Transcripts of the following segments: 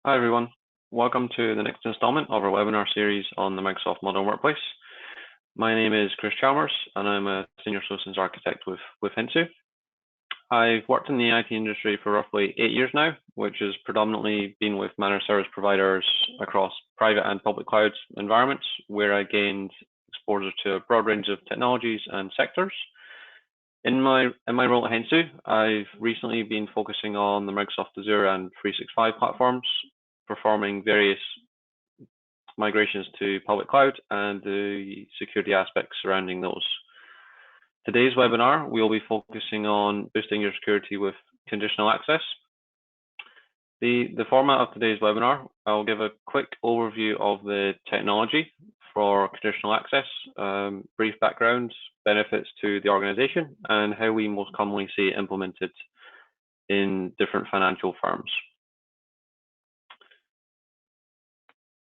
Hi, everyone. Welcome to the next installment of our webinar series on the Microsoft Modern Workplace. My name is Chris Chalmers, and I'm a Senior Solutions Architect with Hentsu. I've worked in the IT industry for roughly 8 years now, which has predominantly been with managed service providers across private and public cloud environments, where I gained exposure to a broad range of technologies and sectors. In my role at Hentsu, I've recently been focusing on the Microsoft Azure and 365 platforms, performing various migrations to public cloud and the security aspects surrounding those. Today's webinar, we'll be focusing on boosting your security with conditional access. The format of today's webinar, I'll give a quick overview of the technology for conditional access, brief background, benefits to the organization, and how we most commonly see it implemented in different financial firms.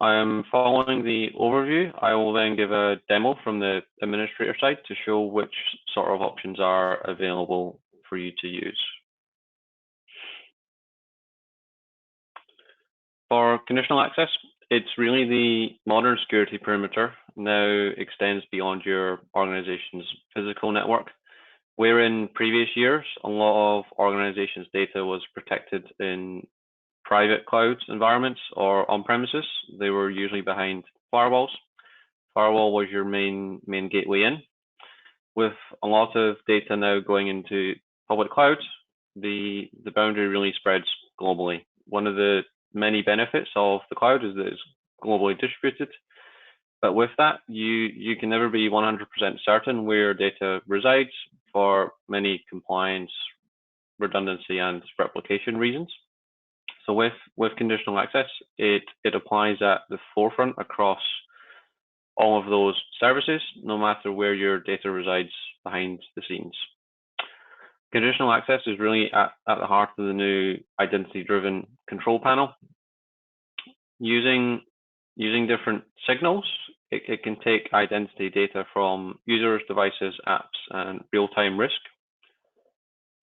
I am following the overview. I will then give a demo from the administrator side to show which sort of options are available for you to use. For conditional access, it's really the modern security perimeter now extends beyond your organization's physical network, where in previous years, a lot of organizations' data was protected in private cloud environments or on premises. They were usually behind firewalls. Firewall was your main gateway in. With a lot of data now going into public cloud, the boundary really spreads globally. One of the many benefits of the cloud is that it's globally distributed. But with that, you can never be 100% certain where data resides for many compliance, redundancy, and replication reasons. So with conditional access, it applies at the forefront across all of those services, no matter where your data resides behind the scenes. Conditional access is really at the heart of the new identity-driven control panel. Using different signals, it can take identity data from users, devices, apps, and real-time risk.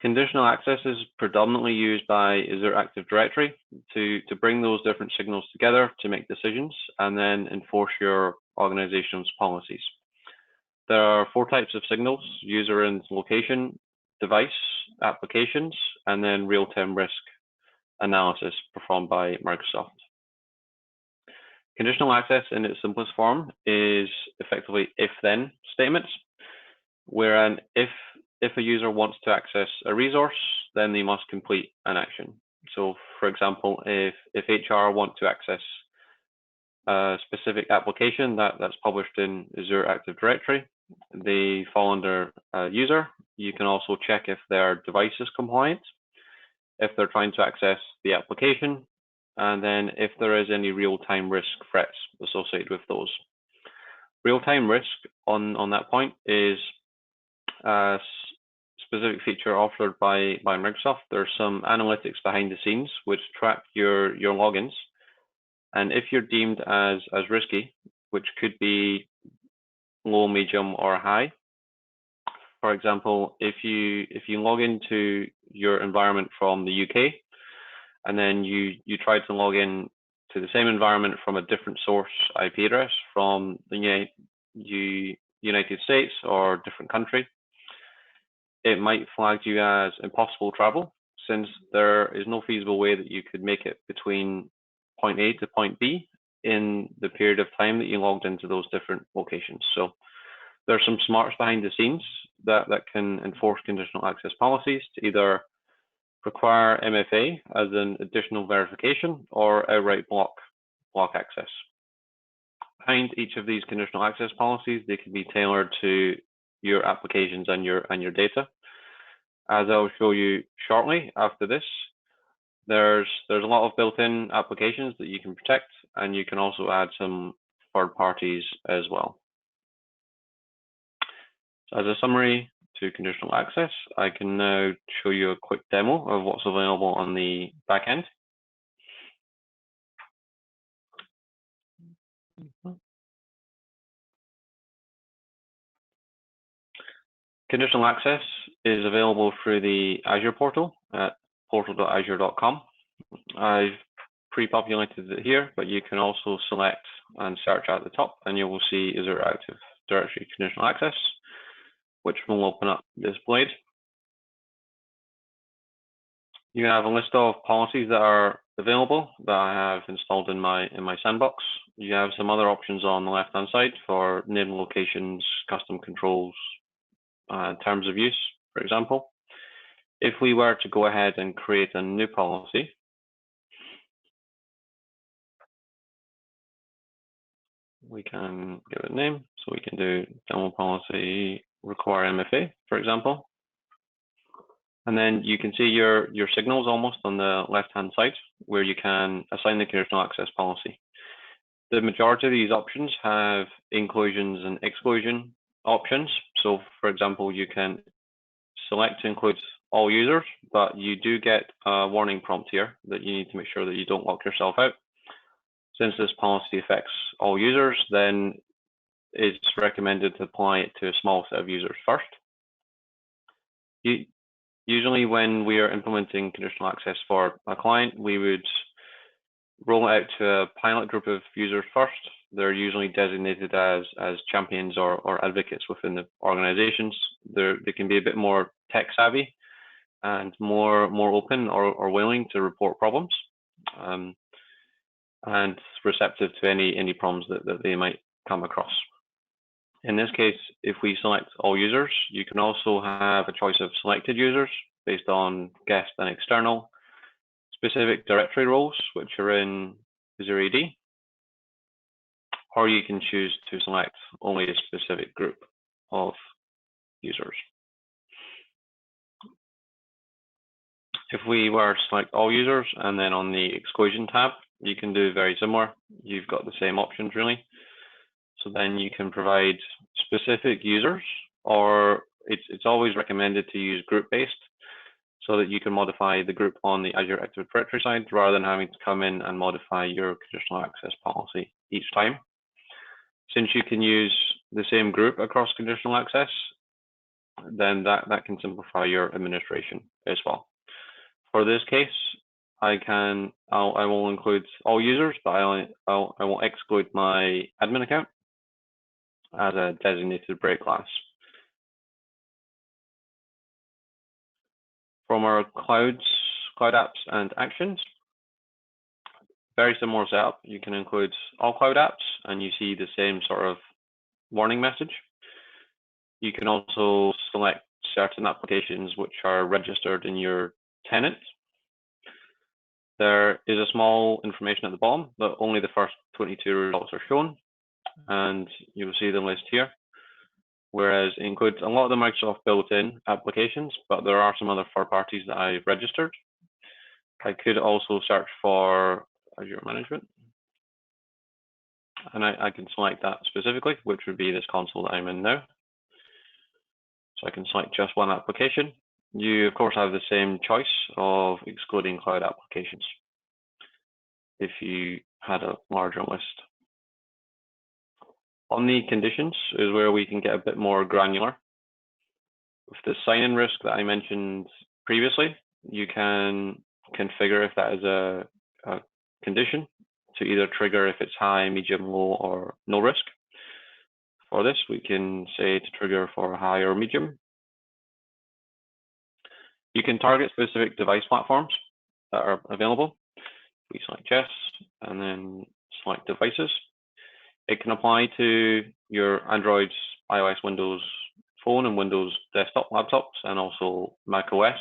Conditional access is predominantly used by Azure Active Directory to bring those different signals together to make decisions and then enforce your organization's policies. There are 4 types of signals: user and location, device, applications, and then real-time risk analysis performed by Microsoft. Conditional access in its simplest form is effectively if-then statements, wherein if a user wants to access a resource, then they must complete an action. So for example, if HR want to access a specific application that's published in Azure Active Directory, they fall under user. You can also check if their device is compliant, if they're trying to access the application, and then if there is any real-time risk threats associated with those. Real-time risk on that point is a specific feature offered by Microsoft. There's some analytics behind the scenes which track your logins, and if you're deemed as risky, which could be low, medium, or high. For example, if you log into your environment from the UK, and then you try to log in to the same environment from a different source IP address from the United States or a different country, it might flag you as impossible travel, since there is no feasible way that you could make it between point A to point B in the period of time that you logged into those different locations. So there's some smarts behind the scenes that can enforce conditional access policies to either require MFA as an additional verification or outright block access. Behind each of these conditional access policies, they can be tailored to your applications and your data. As I'll show you shortly after this, there's a lot of built-in applications that you can protect, and you can also add some third parties as well. So as a summary to conditional access, I can now show you a quick demo of what's available on the back end. Conditional access is available through the Azure portal at portal.azure.com. I've pre-populated it here, but you can also select and search at the top, and you will see is there active directory conditional access, which will open up displayed. You have a list of policies that are available that I have installed in my sandbox. You have some other options on the left-hand side for name locations, custom controls, terms of use, for example. If we were to go ahead and create a new policy, we can give it a name. So we can do demo policy require MFA, for example. And then you can see your signals almost on the left-hand side where you can assign the conditional access policy. The majority of these options have inclusions and exclusion options. So for example, you can select to include all users, but you do get a warning prompt here that you need to make sure that you don't lock yourself out. Since this policy affects all users, then it's recommended to apply it to a small set of users first. Usually when we are implementing conditional access for a client, we would roll it out to a pilot group of users first. They're usually designated as champions or advocates within the organizations. They can be a bit more tech savvy and more open or willing to report problems and receptive to any problems that they might come across. In this case, if we select all users, you can also have a choice of selected users based on guest and external, specific directory roles, which are in Azure AD, or you can choose to select only a specific group of users. If we were to select all users and then on the exclusion tab, you can do very similar. You've got the same options really. So then you can provide specific users, or it's always recommended to use group-based so that you can modify the group on the Azure Active Directory side rather than having to come in and modify your conditional access policy each time. Since you can use the same group across conditional access, then that can simplify your administration as well. For this case, I will include all users, but I will exclude my admin account as a designated break class. From our cloud apps and actions, very similar setup. You can include all cloud apps and you see the same sort of warning message. You can also select certain applications which are registered in your tenant. There is a small information at the bottom, but only the first 22 results are shown. And you'll see the list here, whereas it includes a lot of the Microsoft built-in applications, but there are some other third parties that I've registered. I could also search for Azure Management, and I can select that specifically, which would be this console that I'm in now. So I can select just one application. You, of course, have the same choice of excluding cloud applications if you had a larger list. On the conditions is where we can get a bit more granular. With the sign-in risk that I mentioned previously, you can configure if that is a condition to either trigger if it's high, medium, low, or no risk. For this, we can say to trigger for high or medium. You can target specific device platforms that are available. We select yes, and then select devices. It can apply to your Android, iOS, Windows Phone, and Windows desktop laptops, and also Mac OS.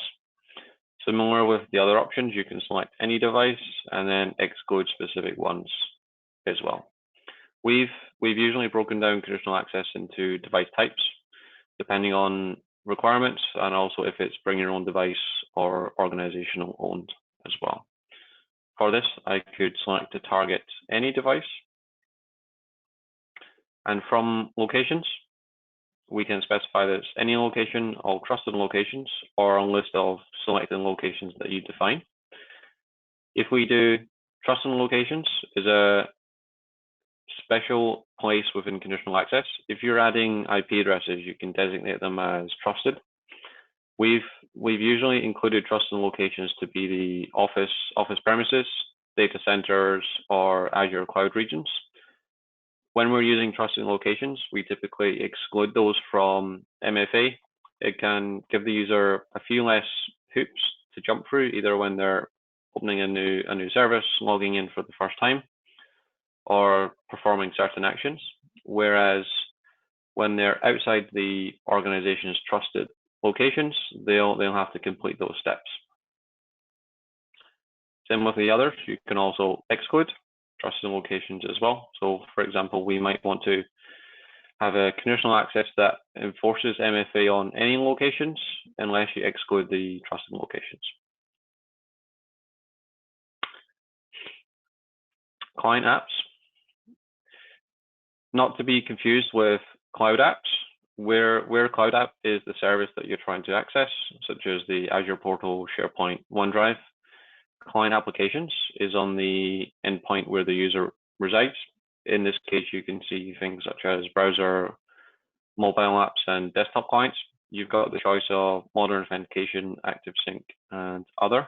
Similar with the other options, you can select any device and then exclude specific ones as well. We've usually broken down conditional access into device types, depending on requirements, and also if it's bring your own device or organizational owned as well. For this, I could select to target any device. And from locations, we can specify that it's any location, all trusted locations, or a list of selected locations that you define. If we do trusted locations is a special place within conditional access. If you're adding IP addresses, you can designate them as trusted. We've usually included trusted locations to be the office premises, data centers or Azure cloud regions. When we're using trusted locations, we typically exclude those from MFA. It can give the user a few less hoops to jump through, either when they're opening a new service, logging in for the first time, or performing certain actions. Whereas when they're outside the organization's trusted locations, they'll have to complete those steps. Same with the others. You can also exclude trusted locations as well. So, for example, we might want to have a conditional access that enforces MFA on any locations unless you exclude the trusted locations. Client apps. Not to be confused with cloud apps, where cloud app is the service that you're trying to access, such as the Azure portal, SharePoint, OneDrive. Client applications is on the endpoint where the user resides. In this case, you can see things such as browser, mobile apps, and desktop clients. You've got the choice of modern authentication, active sync, and other.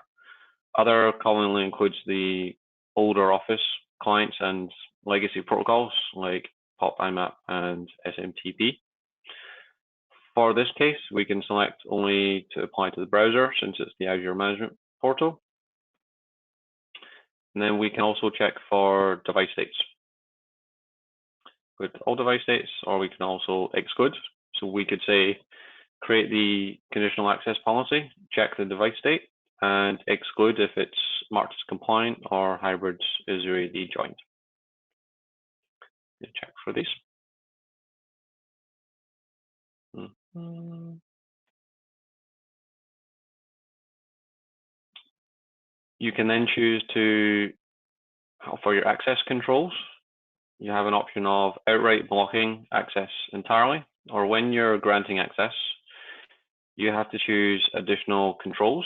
Other commonly includes the older Office clients and legacy protocols like POP IMAP and SMTP. For this case, we can select only to apply to the browser since it's the Azure Management Portal. And then we can also check for device states with all device states, or we can also exclude. So we could say, create the conditional access policy, check the device state, and exclude if it's marked as compliant or hybrid is already joined. Check for these. You can then choose to, for your access controls, you have an option of outright blocking access entirely, or when you're granting access, you have to choose additional controls,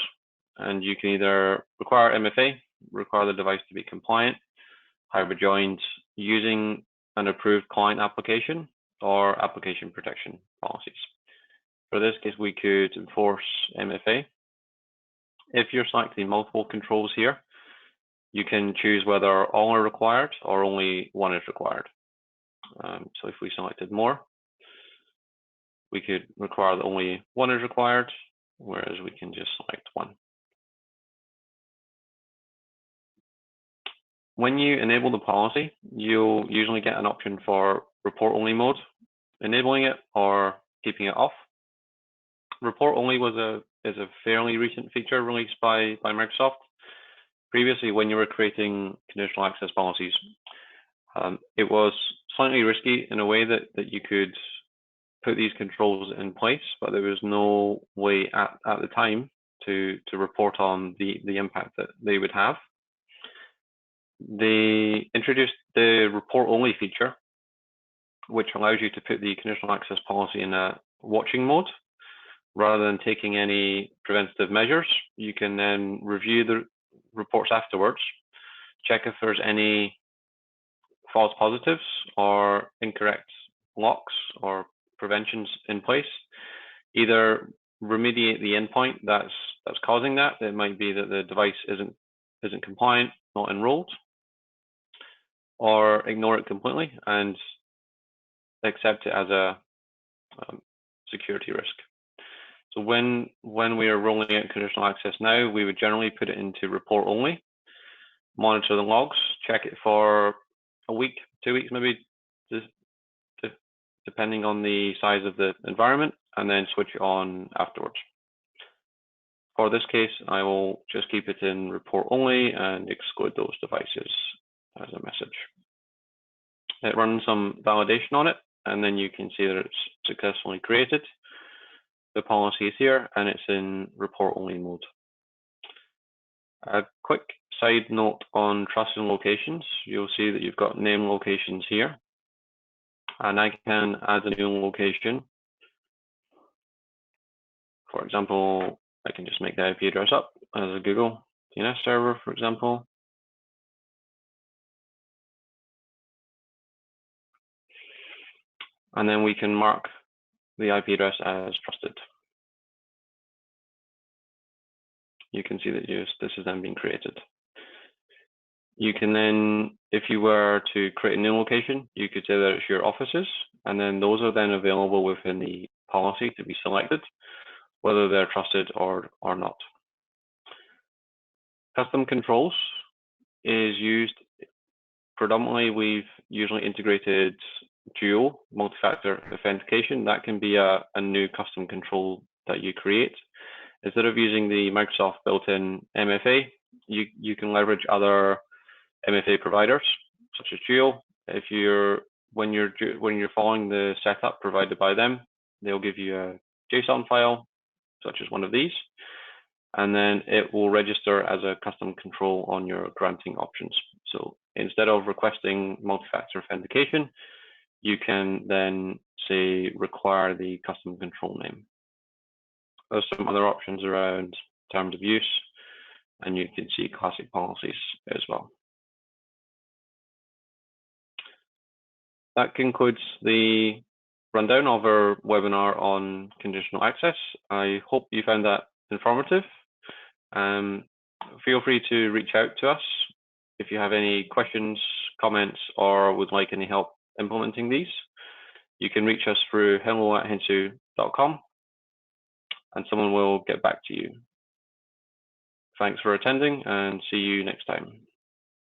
and you can either require MFA, require the device to be compliant, hybrid joined, using an approved client application, or application protection policies. For this case, we could enforce MFA. If you're selecting multiple controls here, you can choose whether all are required or only one is required. So if we selected more, we could require that only one is required, whereas we can just select one. When you enable the policy, you'll usually get an option for report only mode, enabling it or keeping it off. Report only is a fairly recent feature released by Microsoft. Previously, when you were creating conditional access policies, it was slightly risky in a way that you could put these controls in place, but there was no way at the time to report on the impact that they would have. They introduced the report only feature, which allows you to put the conditional access policy in a watching mode. Rather than taking any preventative measures, you can then review the reports afterwards, check if there's any false positives or incorrect locks or preventions in place. Either remediate the endpoint that's causing that. It might be that the device isn't compliant, not enrolled, or ignore it completely and accept it as a security risk. So when we are rolling out conditional access now, we would generally put it into report only, monitor the logs, check it for a week, 2 weeks, maybe, depending on the size of the environment, and then switch it on afterwards. For this case, I will just keep it in report only and exclude those devices as a message. It runs some validation on it, and then you can see that it's successfully created. The policy is here, and it's in report only mode. A quick side note on trusted locations, you'll see that you've got name locations here, and I can add a new location. For example, I can just make the IP address up as a Google DNS server, for example. And then we can mark the IP address as trusted. You can see that this is then being created. You can then, if you were to create a new location, you could say that it's your offices, and then those are then available within the policy to be selected, whether they're trusted or not. Custom controls is used predominantly. We've usually integrated dual multi-factor authentication. That can be a new custom control that you create. Instead of using the Microsoft built-in MFA, you can leverage other MFA providers such as Duo. When you're following the setup provided by them, they'll give you a JSON file such as one of these, and then it will register as a custom control on your granting options. So instead of requesting multi-factor authentication, you can then say require the custom control name. There's some other options around terms of use, and you can see classic policies as well. That concludes the rundown of our webinar on conditional access. I hope you found that informative. Feel free to reach out to us if you have any questions, comments, or would like any help implementing these. You can reach us through hello@henshu.com, and someone will get back to you. Thanks for attending, and see you next time.